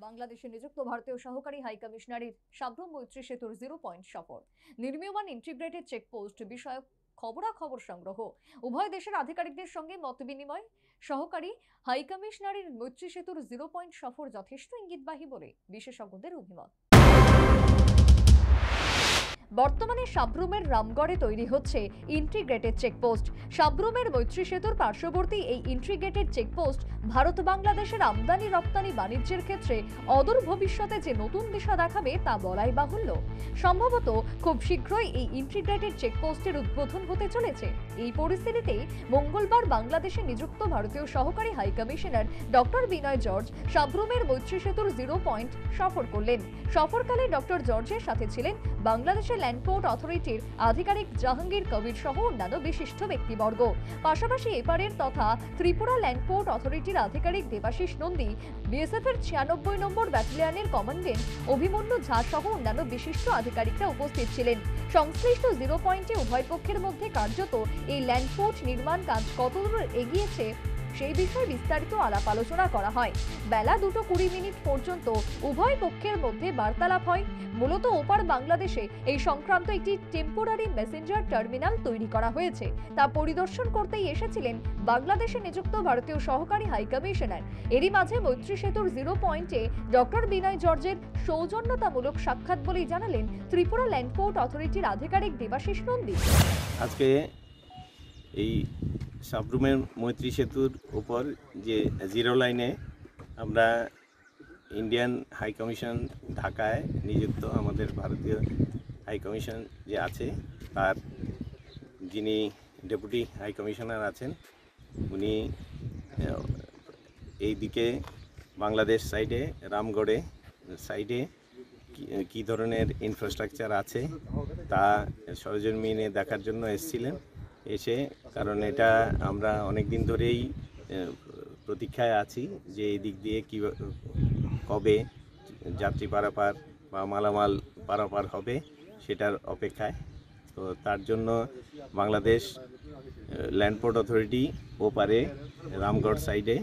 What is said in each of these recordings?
বাংলাদেশে নিযুক্ত ভারতীয় সহকারী হাই কমিশনারের সাবরুম মৈত্রী সেতুর 0 পয়েন্ট সফর, নির্মীয়মান ইন্টিগ্রেটেড চেকপোস্ট বিষয়ক খবরাখবর সংগ্রহ, উভয় দেশের আধিকারিকদের সঙ্গে মতবিনিময়। সহকারী হাই কমিশনারের মৈত্রী সেতুর 0 পয়েন্ট সফর যথেষ্ট ইঙ্গিতবাহী বলে বিশেষজ্ঞদের অভিমত। বর্তমানে সাবরুমের রামগড়ে তৈরি হচ্ছে ইন্টিগ্রেটেড চেকপোস্ট। সাবরুমের মৈত্রী সেতুর পার্শ্ববর্তী এই ইন্টিগ্রেটেড চেকপোস্ট ভারত বাংলাদেশের আমদানি রপ্তানি বাণিজ্যের ক্ষেত্রে অদূর ভবিষ্যতে যে নতুন দিশা দেখাবে তা বলাই বাহুল্য। সম্ভবত খুব শীঘ্রই এই ইন্টিগ্রেটেড চেকপোস্টের উদ্বোধন হতে চলেছে। এই পরিস্থিতিতেই মঙ্গলবার বাংলাদেশে নিযুক্ত ভারতীয় সহকারী হাই কমিশনার ডক্টর বিনয় জর্জ সাবরুমের মৈত্রী সেতুর 0 পয়েন্ট সফর করলেন। সফরকালে ডক্টর জর্জের সাথে ছিলেন বাংলাদেশের ল্যান্ডপোর্ট অথরিটির আধিকারিক জাহাঙ্গীর কবির সহ অন্যান্য বিশিষ্ট ব্যক্তিবর্গ। পাশাপাশি এপারের তথা ত্রিপুরা ল্যান্ডপোর্ট অথরিটির আধিকারিক দেবাশিস নন্দী, বিএসএফ এর 96 নম্বর ব্যাটালিয়নের কমান্ডেন্ট অভিমন্যু ঝা সহ অন্যান্য বিশিষ্ট আধিকারিকরা উপস্থিত ছিলেন। সংশ্লিষ্ট 0 পয়েন্টে উভয় পক্ষের মধ্যে কার্যত এই ল্যান্ডপোর্ট নির্মাণ কাজ কতদূর এগিয়েছে সেই বিষয়ে বিস্তারিত আলাপ আলোচনা করা হয়। বেলা 2:20 পর্যন্ত উভয় পক্ষের মধ্যে বার্তালাপ হয়। মূলত ওপার বাংলাদেশে এই সংক্রান্ত একটি টেম্পোরারি মেসেঞ্জার টার্মিনাল তৈরি করা হয়েছে, তা পরিদর্শন করতেই এসেছিলেন বাংলাদেশে নিযুক্ত ভারতীয় সহকারী হাই কমিশনার। এরই মাঝে মৈত্রী সেতুর 0 পয়েন্টে ডক্টর বিনয় জর্জের সৌজন্যতামূলক সাক্ষাৎ বলেই জানালেন ত্রিপুরা ল্যান্ডপোর্ট অথরিটির আধিকারিক দেবাশিস নন্দী। আজকে এই সাবরুমের মৈত্রী সেতুর উপর যে 0 লাইনে আমরা ইন্ডিয়ান হাই কমিশন ঢাকায় নিযুক্ত আমাদের ভারতীয় হাই কমিশন যে আছে তার যিনি ডেপুটি হাই কমিশনার আছেন উনি এই দিকে বাংলাদেশ সাইডে রামগড়ে সাইডে কী ধরনের ইনফ্রাস্ট্রাকচার আছে তা সরজমিনে দেখার জন্য এসেছিলেন। এসে কারণ এটা আমরা অনেক দিন ধরেই প্রতীক্ষায় আছি যে এই দিক দিয়ে কী কবে যাত্রী পারাপার বা মালামাল পারাপার হবে সেটার অপেক্ষায়। তো তার জন্য বাংলাদেশ ল্যান্ডপোর্ট অথরিটি ওপারে রামগড় সাইডে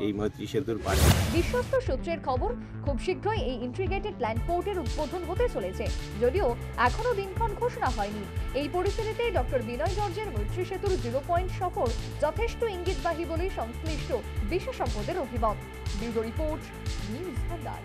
এই মৈত্রী সেতুর পাশে। বিশ্বস্ত সূত্রের খবর, খুব শীঘ্রই এই ইন্টিগ্রেটেড ল্যান্ডপোর্টের উদ্বোধন হতে চলেছে, যদিও এখনো দিনক্ষণ ঘোষণা হয়নি। এই পরিস্থিতিতে ডক্টর বিনয় জর্জের মৈত্রী সেতুর 0 পয়েন্ট সফর যথেষ্ট ইঙ্গিতবাহী বলে সংশ্লিষ্ট বিশেষজ্ঞদের অভিমত। ব্যুরো রিপোর্ট, নিউজ ভান্ডার।